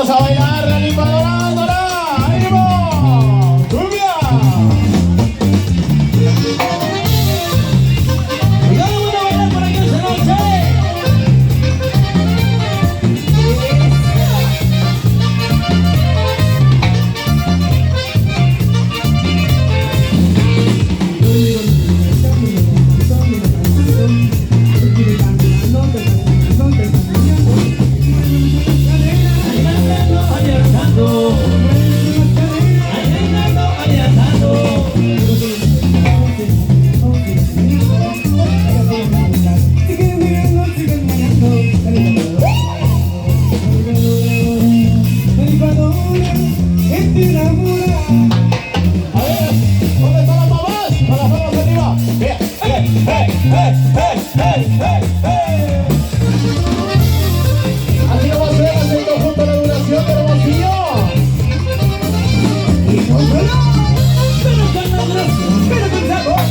Vamos a bailar la licuadora, dorada. ¡Ánimo! ¡Cumbia! Cuidado, bueno, bailar para que esta noche. Así vamos a hacer el conjunto de la duración del Hermosillo. Pero con la duración, pero con sabor.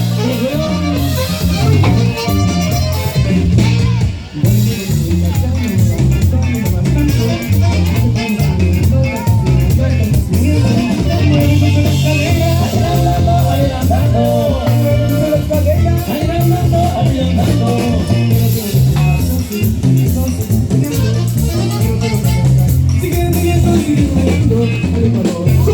¡Cumbia!